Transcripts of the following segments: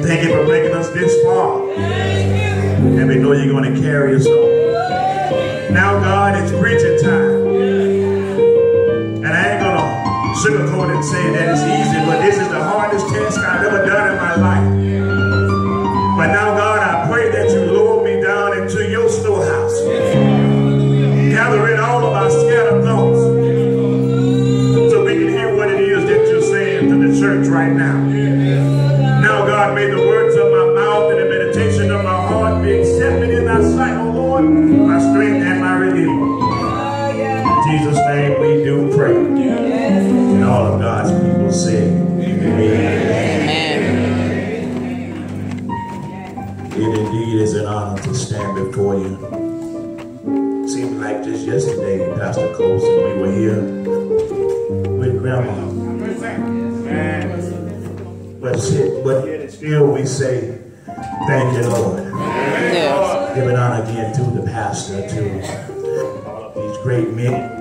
thank you for bringing us this far. And we know you're going to carry us home. Now, God, it's preaching time. And I ain't going to sugarcoat and say that it's easy, but this is the hardest task I've ever done in my life. But now, God, I pray that you lower me down into your storehouse. Gather in all of our scattered thoughts so we can hear what it is that you're saying to the church right now. Now, God, may the words of my mouth and the meditation of my heart be accepted in thy sight, O Lord, my strength and my redeemer. In Jesus' name we do pray. And all of God's people say, amen. It indeed is an honor to stand before you. Seemed like just yesterday, Pastor Colson, we were here with Grandma. But still we say, thank you, Lord. Yes. Give an honor again to the pastor, to all of these great men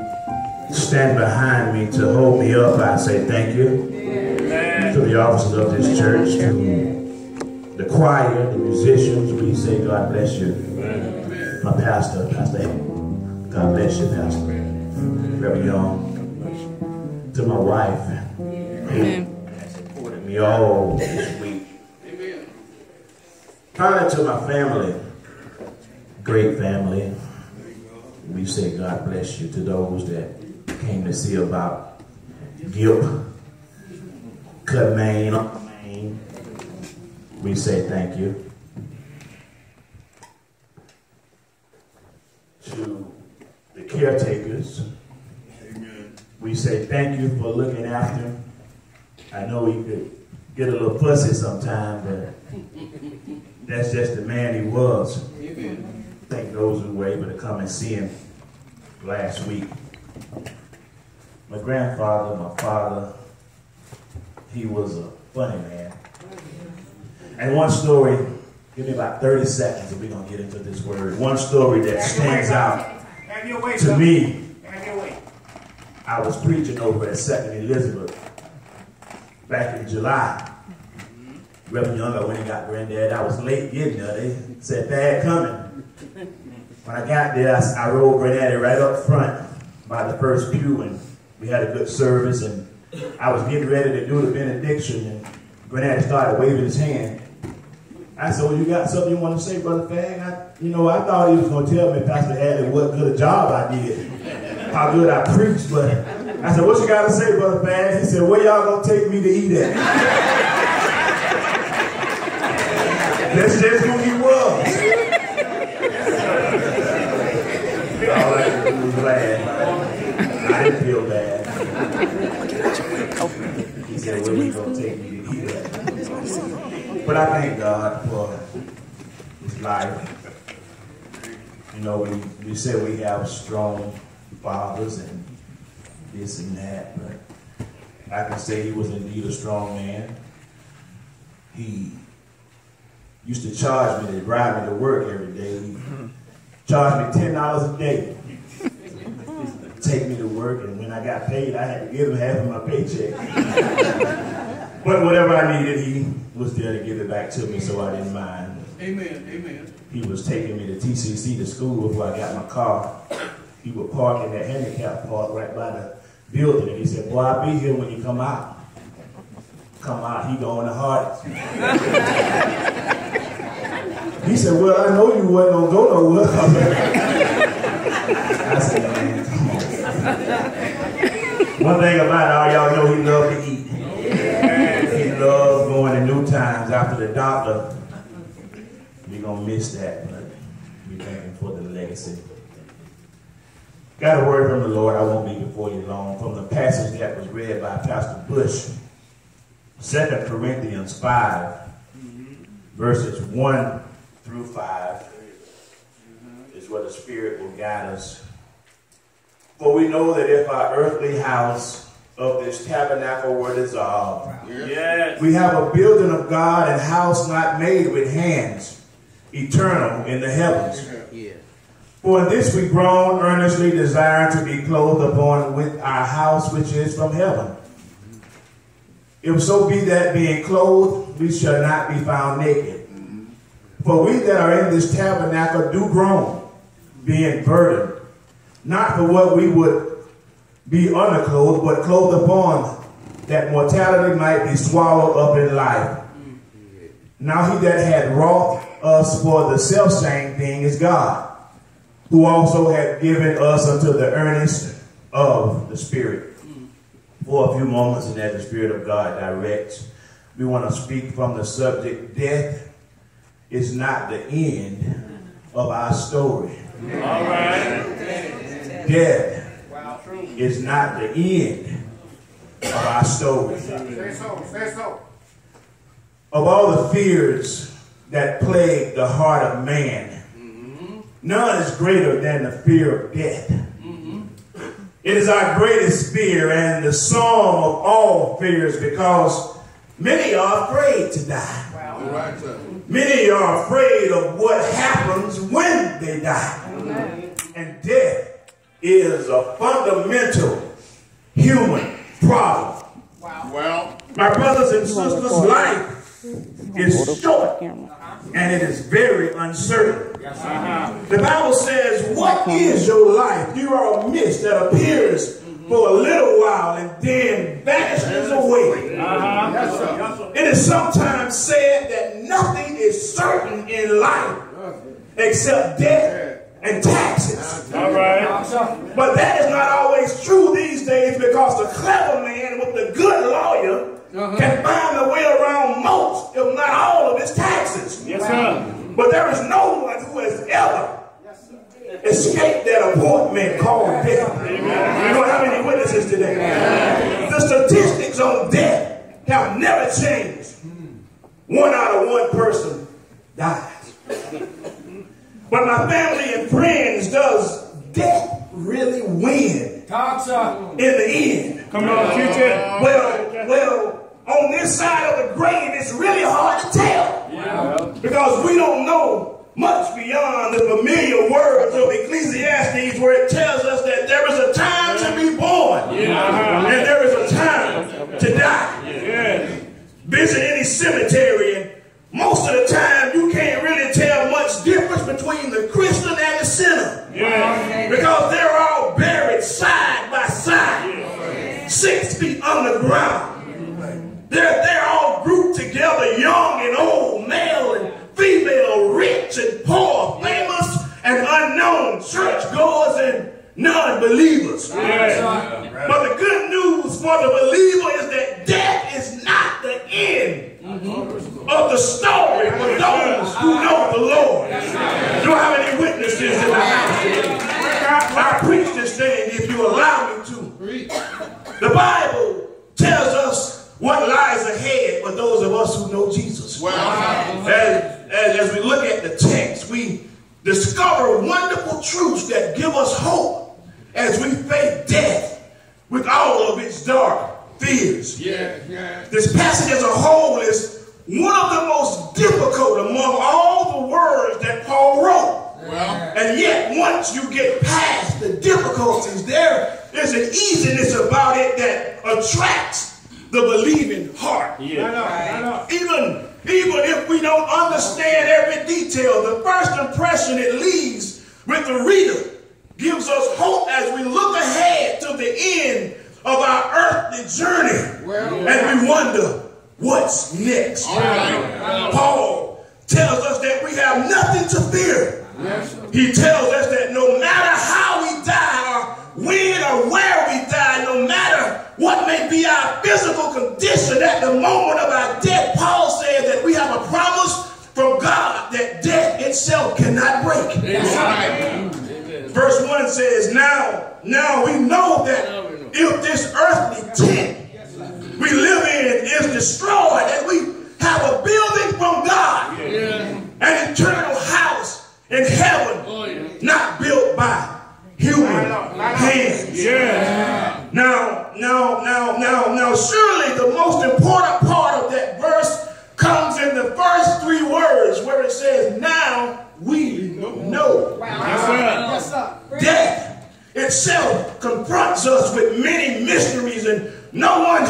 stand behind me to hold me up. I say thank you. Amen. To the officers of this church, to the choir, the musicians, we say God bless you. Amen. My pastor, Pastor, God bless you, Pastor. Reverend Young. To my wife, who has supported me all this week. Amen. Finally, to my family, great family, we say God bless you. To those that came to see about Gip, cut Maine, we say thank you. To the caretakers, amen, we say thank you for looking after him. I know he could get a little fussy sometimes, but that's just the man he was. Amen. Thank those who were able to come and see him last week. My grandfather, my father, he was a funny man. And one story, give me about 30 seconds and we're going to get into this word. One story that stands out to me. I was preaching over at 2nd Elizabeth back in July. Reverend Young, I went and got Granddad. I was late getting there. They said, Dad coming. When I got there, I rolled Granddaddy right up front by the first pew, and we had a good service, and I was getting ready to do the benediction, and Granddaddy started waving his hand. I said, well, you got something you want to say, Brother Fang? I thought he was going to tell me, Pastor Hadley, what good a job I did, how good I preached, but I said, what you got to say, Brother Fang? He said, where y'all going to take me to eat at? That's just who he was. All I could do was laugh. I didn't feel bad. He said, where you going to take me to eat at? But I thank God for his life. You know, we said we have strong fathers and this and that, but I can say he was indeed a strong man. He used to charge me to drive me to work every day. He charged me $10 a day to take me to work, and when I got paid, I had to give him half of my paycheck. But whatever I needed, he was there to give it back to me, so I didn't mind. Amen, amen. He was taking me to TCC to school before I got my car. He would park in that handicap park right by the building, and he said, boy, I'll be here when you come out. Come out, he going the hardest. He said, well, I know you wasn't going to go nowhere. I said, man, come on. One thing about it, all y'all know he loved to eat. He loved going to New Times after the doctor. We're going to miss that, but we thank him for the legacy. Got a word from the Lord. I won't be before you long. From the passage that was read by Pastor Bush, 2 Corinthians 5, verses 1 through 5 is where the Spirit will guide us. For we know that if our earthly house of this tabernacle were dissolved, yes, we have a building of God and house not made with hands, eternal in the heavens. Yeah. For in this we groan, earnestly desire to be clothed upon with our house which is from heaven. if so be that being clothed, we shall not be found naked. For we that are in this tabernacle do groan, being burdened, not for what we would be underclothed, but clothed upon, that mortality might be swallowed up in life. Now he that had wrought us for the selfsame thing is God, who also hath given us unto the earnest of the Spirit. For a few moments, and as the Spirit of God directs, we want to speak from the subject, death is not the end of our story. All right. Death is not the end of our story. Say so. Of all the fears that plague the heart of man, none is greater than the fear of death. It is our greatest fear and the sum of all fears, because many are afraid to die. Wow. Many are afraid of what happens when they die. And death is a fundamental human problem. Well, My brothers and sisters, life is short and it is very uncertain. The Bible says, what is your life? You are a mist that appears for a little while and then vanishes away. It is sometimes said that nothing is certain in life except death and taxes. All right. But that is not always true these days, because the clever man with the good lawyer can find a way around most, if not all, of his taxes. Yes, sir. But there is no one who has ever escaped that appointment called death. We don't have any witnesses today. The statistics on death have never changed. 1 out of 1 person dies. But my family and friends, does death really win in the end? Come on, teach it. Well, on this side of the grave, it's really hard to tell. Because we don't know much beyond the familiar words of Ecclesiastes, where it tells us that there is a time to be born and there is a time to die. Visit any cemetery, and most of the time you can't really tell much difference between the Christian and the sinner. Because they're all buried side by side, 6 feet underground. They're all grouped together, young and old, male and female, rich and poor, famous and unknown, churchgoers and non-believers. But the good news for the believer is that death is not the end of the story for those who know the Lord. Do I have any witnesses in the house? I preach this thing if you allow me to. The Bible tells us what lies ahead for those of us who know Jesus. As we look at the text, we discover wonderful truths that give us hope as we face death with all of its dark fears. This passage as a whole is one of the most difficult among all the words that Paul wrote. And yet, once you get past the difficulties, there is an easiness about it that attracts the believing heart. Even if we don't understand every detail, the first impression it leaves with the reader gives us hope as we look ahead to the end of our earthly journey. And we wonder, what's next? Paul tells us that we have nothing to fear. He tells us that no matter how we die, or when or where we die, no matter what may be our physical condition at the moment of our death, Paul says that we have a promise from God that death itself cannot break. Verse 1 says, now we know that if this earthly tent we live in is destroyed, that we have a building from God, an eternal house in heaven, not built by human hands. Now, surely the most important part of that verse comes in the first 3 words, where it says, now we know. Death itself confronts us with many mysteries, and no one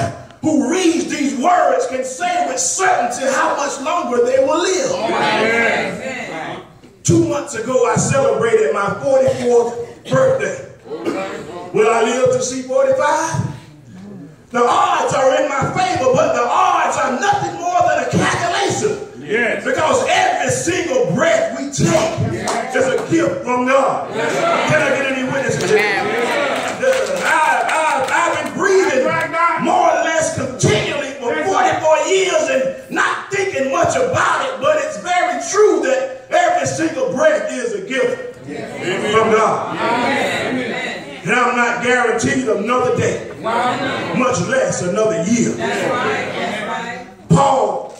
who reads these words can say with certainty how much longer they will live. Amen. 2 months ago, I celebrated my 44th birthday. Will I live to see 45? The odds are in my favor, but the odds are nothing more than a calculation. Yes. Because every single breath we take is a gift from God. Can I get any witnesses? I've been breathing more or less continually for 44 years and not thinking much about it, but it's very true that every single breath is a gift from God. And I'm not guaranteed another day, much less another year. Paul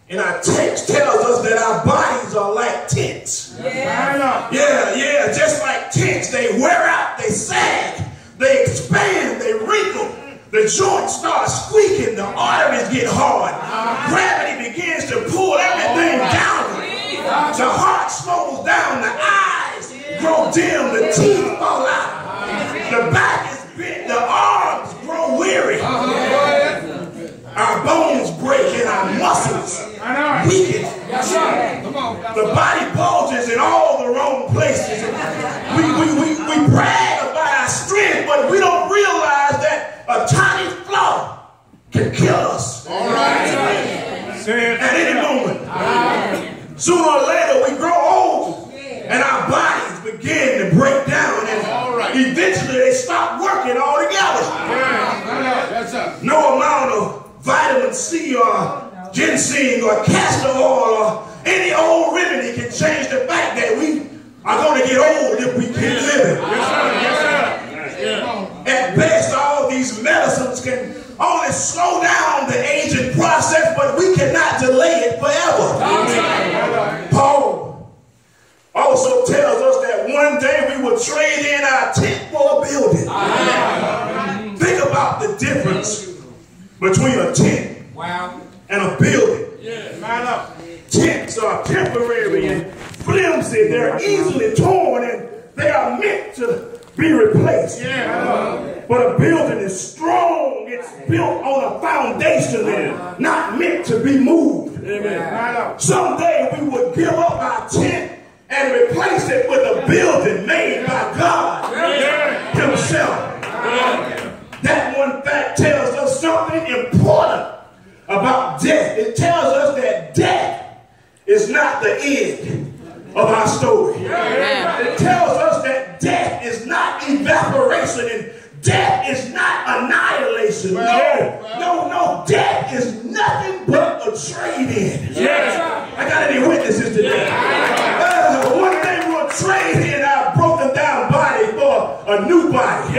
in our text tells us that our bodies are like tents. Yeah, just like tents, they wear out, they sag, they expand, they wrinkle. The joints start squeaking, the arteries get hard. Gravity begins to pull everything down. The heart slows down, the eyes grow dim, the teeth fall out. The back is bent, the arms grow weary. Our bones break and our muscles weaken. The body bulges in all the wrong places. We brag about our strength, but we don't realize that a tiny flaw can kill us at any moment. Sooner or later, we grow old and our bodies begin to break down, and eventually they stop working altogether. No amount of vitamin C or ginseng or castor oil or any old remedy can change the fact that we are going to get old if we keep living. At best, all these medicines can only slow down the aging process, but we cannot delay it forever. Paul also tells us that one day we will trade in our tent for a building. Think about the difference between a tent and a building. Tents are temporary and flimsy. They're easily torn and they are meant to be replaced. But a building is strong. It's built on a foundation and not meant to be moved. Someday we will give up our tent and replace it with a building made by God himself. That one fact tells us something important about death. It tells us that death is not the end of our story. It tells us that death is not evaporation and death is not annihilation. No, death is nothing but a trade-in. I got any witnesses today? One day we'll trade in our broken down body for a new body.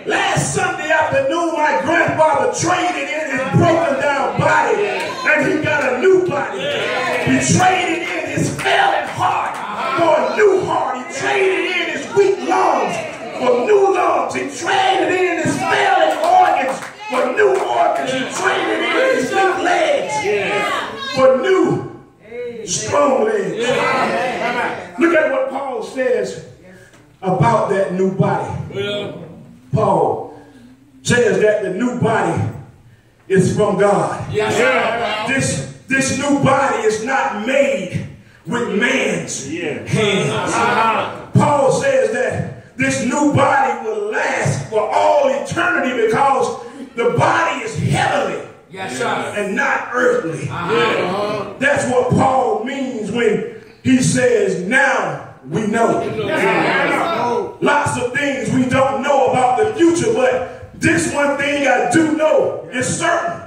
Last Sunday afternoon, my grandfather traded in his broken down body and he got a new body. He traded in his failing heart for a new heart. He traded in his weak lungs for new lungs. He traded in his failing organs for new organs. He traded in his weak legs for new strong legs. Look at what Paul says about that new body. Paul says that the new body is from God. This new body is not made with man's hands. Paul says that this new body will last for all eternity because the body is heavenly and not earthly. That's what Paul means when he says, now we know. Lots of things we don't know about the future, but this one thing I do know is certain.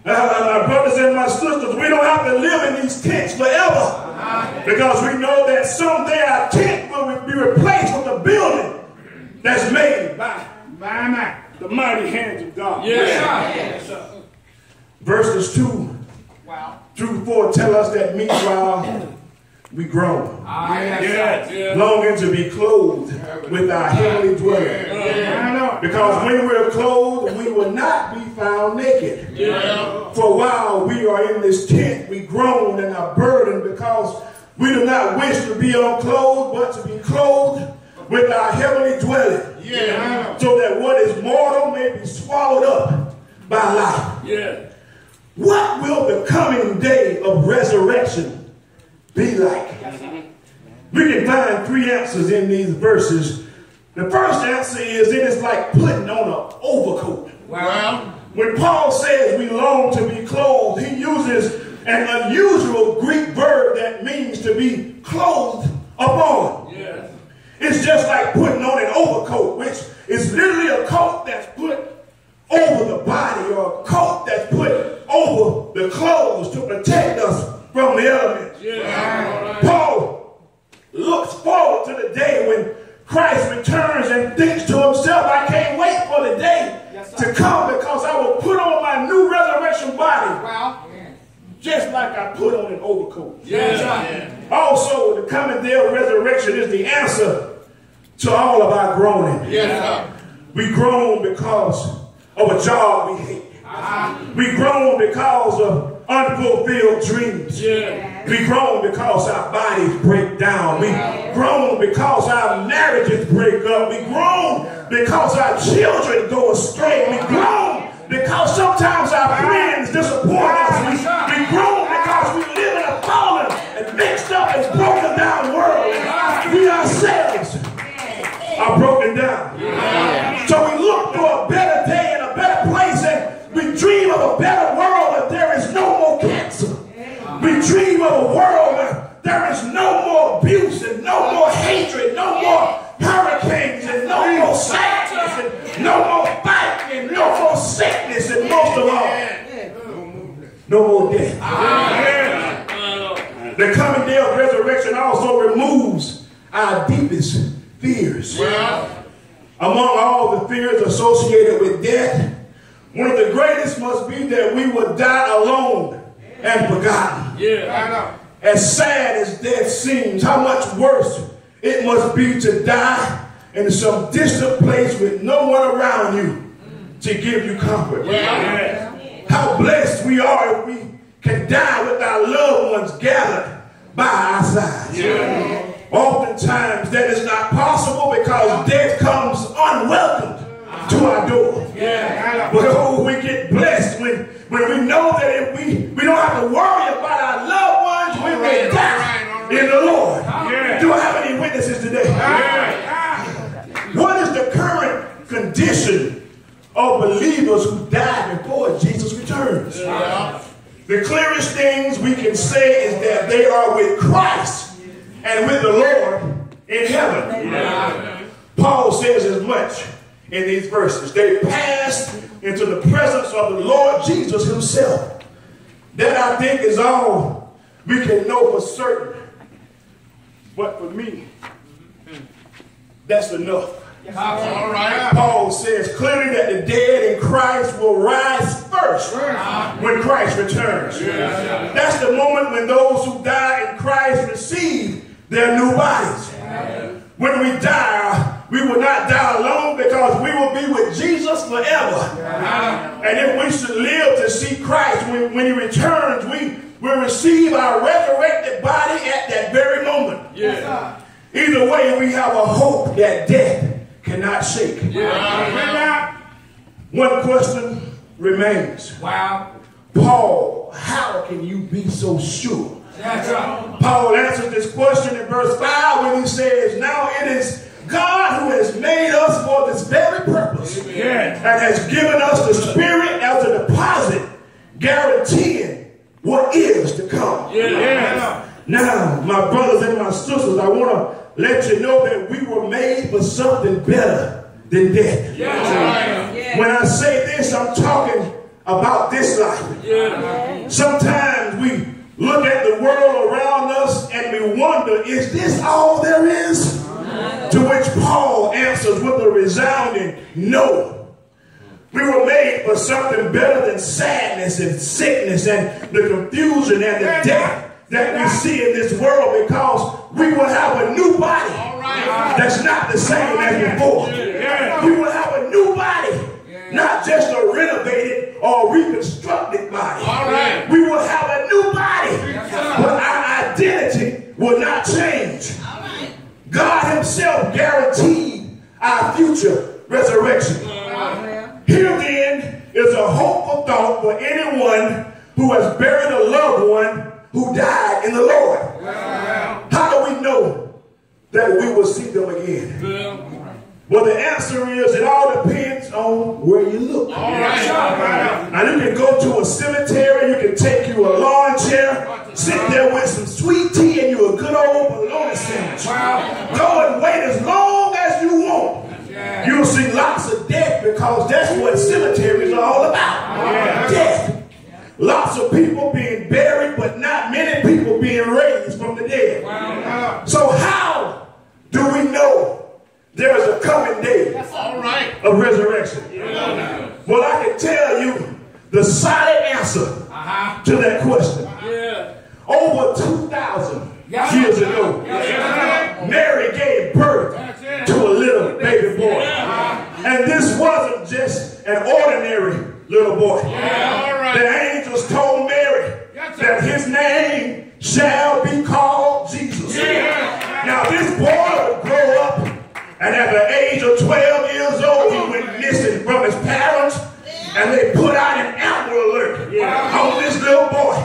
My brothers and my sisters, we don't have to live in these tents forever because we know that someday our tent will be replaced with a building that's made by the mighty hands of God. Verses 2 through 4 tell us that meanwhile we grow, longing to be clothed with our heavenly dwelling. Because when we're clothed, we will not be found naked. For while we are in this tent, we groan and are burdened because we do not wish to be unclothed, but to be clothed with our heavenly dwelling. So that what is mortal may be swallowed up by life. Yeah. What will the coming day of resurrection be like? We can find three answers in these verses. The first answer is it is like putting on an overcoat. Well, when Paul says we long to be clothed, he uses an unusual Greek verb that means to be clothed upon. Yes. It's just like putting on an overcoat, which is literally a coat that's put over the body, or a coat that's put over the clothes to protect us from the elements. Yeah. Paul looks forward to the day when Christ returns and thinks to himself, I can't wait for the day to come because I will put on my new resurrection body. Just like I put on an overcoat. Yeah. Also, the coming day of resurrection is the answer to all of our groaning. yes, We groan because of a job we hate. We groan because of unfulfilled dreams. Yeah. We groan because our bodies break down. We groan because our marriages break up. We groan because our children go astray. We groan because sometimes our friends disappoint us. We groan because we live in a fallen and mixed up and broken down world. We ourselves are broken down. So we look for a better day and a better place, and we dream of a better world where there is no more cancer. We dream of a world where there is no more abuse and no more hatred, no more hurricanes and no more sadness and no more fighting and no more sickness, and most of all, no more death. The coming day of resurrection also removes our deepest fears. Among all the fears associated with death, one of the greatest must be that we will die alone and forgotten. Yeah. As sad as death seems, how much worse it must be to die in some distant place with no one around you to give you comfort. How blessed we are if we can die with our loved ones gathered by our sides. Oftentimes that is not possible because death comes unwelcomed to our door. But oh, we get blessed when we know that if we don't have to worry about our loved ones, we will die in the Lord. Do I have any witnesses today? What is the current condition of believers who died before Jesus returns? The clearest things we can say is that they are with Christ and with the Lord in heaven. Paul says as much in these verses. They passed into the presence of the Lord Jesus himself. That, I think, is all we can know for certain. But for me, that's enough. all right. Paul says clearly that the dead in Christ will rise first when Christ returns. That's the moment when those who die in Christ receive their new bodies. When we die, we will not die alone because we will be with Jesus forever. And if we should live to see Christ when he returns, we will receive our resurrected body at that very moment. Either way, we have a hope that death cannot shake. One question remains. Paul, how can you be so sure? Paul answers this question in verse 5 when he says, now it is God who has made us for this very purpose and has given us the Spirit as a deposit, guaranteeing what is to come. Now, my brothers and my sisters, I want to let you know that we were made for something better than death. When I say this, I'm talking about this life. Sometimes we look at the world around us and we wonder, is this all there is? To which Paul answers with a resounding no. We were made for something better than sadness and sickness and the confusion and the death that we see in this world, because we will have a new body that's not the same as before. We will have a new body, not just a renovated or reconstructed body. We will have a new body, but our identity will not change. God himself guaranteed our future resurrection. Here then is a hope thought for anyone who has buried a loved one who died in the Lord. How do we know that we will see them again? Well, the answer is it all depends on where you look. Now, you can go to a cemetery, you can take you a lawn chair, sit there with some sweet tea and you a good old bologna sandwich. Go and wait as long as you want. You'll see lots of death because that's what cemeteries are all about. Death. Lots of people being buried, but not many people being raised from the dead. So how do we know there's a coming day of resurrection? Well, I can tell you the solid answer to that question. Over 2,000 years ago, Mary gave birth to a little baby boy. And this wasn't just an ordinary little boy. The angels told Mary that his name shall be called Jesus. Now this boy would grow up, and at the age of 12 years old, he went missing from his parents, and they put out an Amber Alert on this little boy.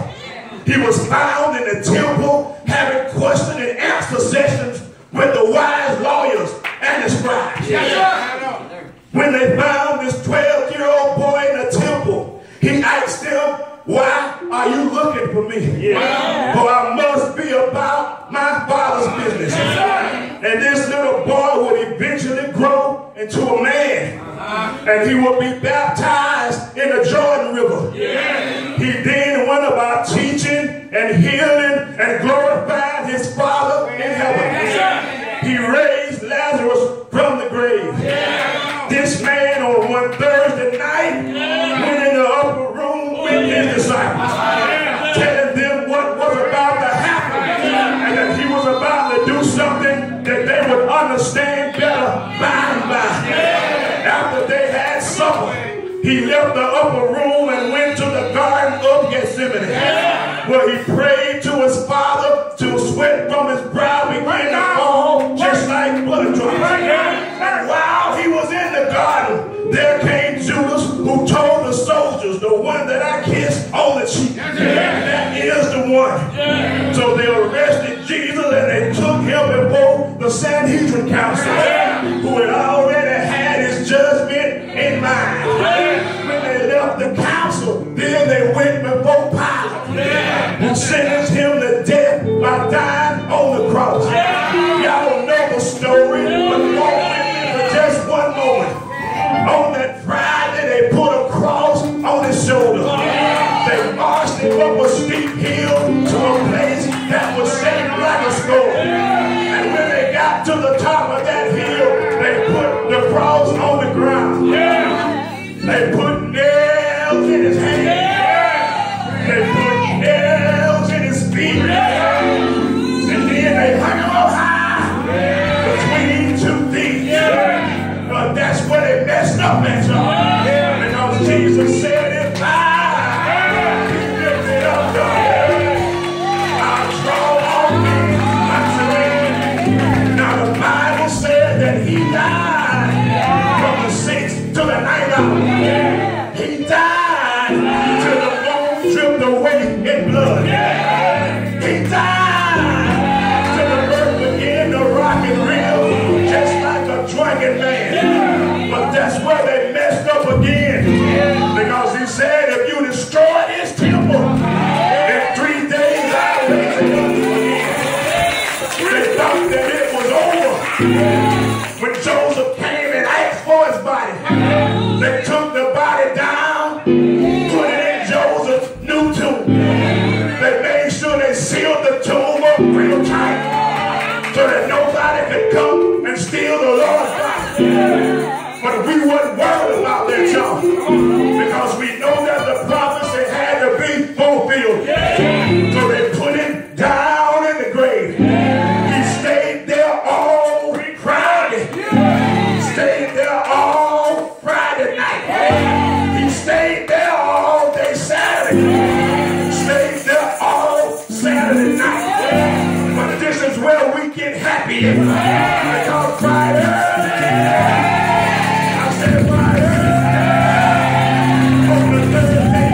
He was found in the temple having question and answer sessions with the wise lawyers and the scribes. When they found this 12-year-old boy in the temple, he asked them, "Why are you looking for me? For I must be about my Father's business." And this little boy would eventually grow into a man, and he would be baptized in the Jordan River. He then went about teaching and healing and glorifying his Father in heaven. He raised Lazarus from the grave. This man on one Thursday night went in the upper room with his disciples, telling them what was about to happen and that he was about to do something that they would understand better by and by. After they had supper, he left the upper room and went to the Garden of Gethsemane, where he prayed to his Father till sweat from his brow began to fall just like blood drops. And while he was in the garden, there came Judas, who told the soldiers, "The one that I kissed on the cheek, that is the one." So they arrested Jesus and they took him before the Sanhedrin council, who had already had his judgment in mind. When they left the council, then they went before Pilate, who sentenced him to death by dying on the cross. Y'all know the story, but walk with me for just one moment. On that Friday, they put a cross on his shoulder. They marched him up a steep hill to a place that was shaped like a skull. And when they got to the top of that hill, they put the cross on the ground. They put nails in his hands. They put nails in his feet. And then they hung him up high between two thieves. But that's where they messed up at, y'all. Because Jesus said, "If I be lifted up, I'll draw all men unto me." Now the Bible said that he died from the 6th to the 9th hour. He died till the bone dripped away in blood. He died till the earth began to rock and reel, just like a drunken man. But that's where they messed up again, because he said, "If you destroy this temple, in 3 days I'll raise it up again." They thought that it was over. When Joseph came and asked for his body, they took the body down, put it in Joseph's new tomb. They made sure they sealed the tomb up real tight so that nobody could come and steal the Lord's body. But we weren't worried about that, y'all, because we know that the prophecy had to be fulfilled. So they put him down in the grave. He stayed there all Friday. He stayed there all Friday night. He stayed there all day Saturday. Stayed there all Saturday night. But this is where we get happy, because Friday, on the Thursday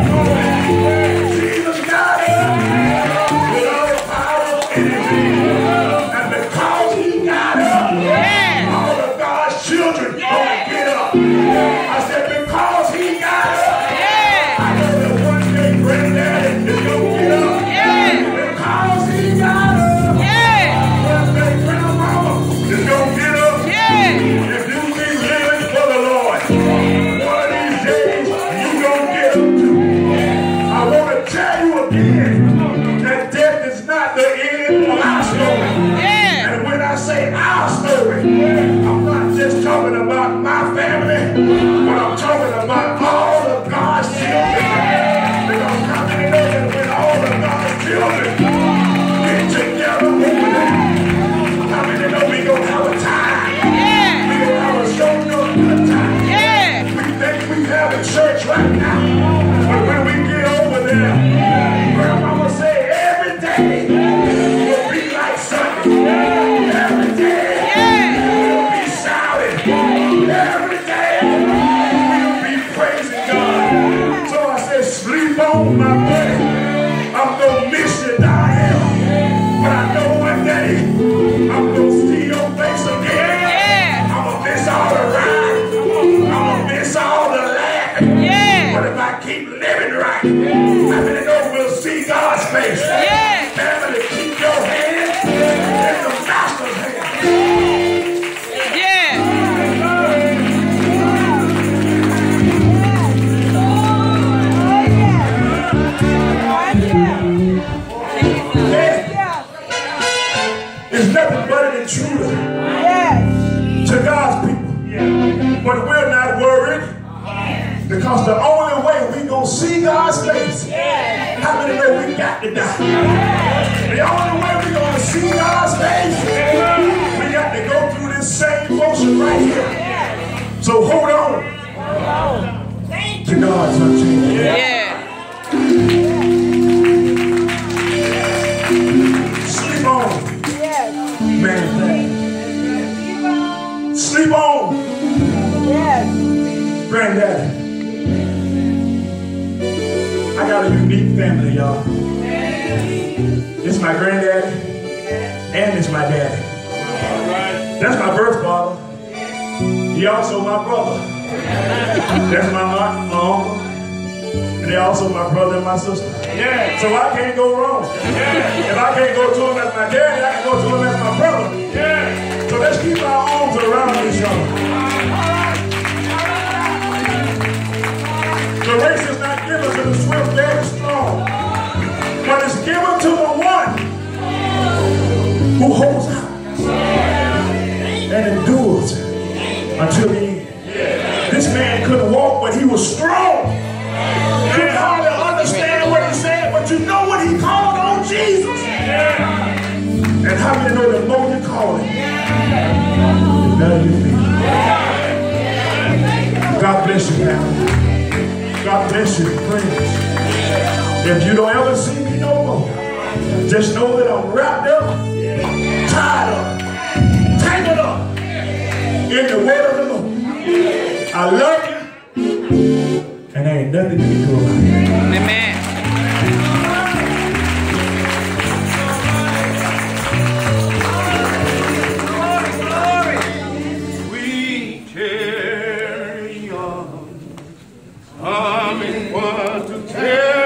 day will be like Sunday. Every day we'll be shouting. Every day we'll be praising God. So I said, sleep on my buddy. I'm going to miss you, Diane. But I know one day I'm going to see your face again. I'm going to miss all the riding. I'm going to miss all the laughing. But if I keep living right, I'm going to know we'll see God's face. Family, keep your hands in the Master's hand. It's nothing but an intruder to God's people. But we're not worried because the only way we're going to see God's face, how many know we got to die? The only way we're going to see God's face, we got to go through this same motion right here. So hold on to God's unchanging. Sleep on. Man, sleep on. Granddaddy. I got a unique family, y'all. It's my granddaddy and it's my daddy. That's my birth father. He also my brother. That's my aunt, my uncle. And they also my brother and my sister. So I can't go wrong. If I can't go to him as my daddy, I can go to him as my brother. So let's keep our arms around each other. The race is not given to the swift, very strong, but it's given to the one who holds out and endures until the end. This man couldn't walk, but he was strong. Couldn't hardly understand what he said, but you know what he called on Jesus. And how many know the more you call him, the better you feel. God bless you, family. God bless you, friends. If you don't ever see me no more, just know that I'm wrapped up, tied up, tangled up in the word of the Lord. I love you, and there ain't nothing you can do about it. Amen. We carry on. Coming what to tell.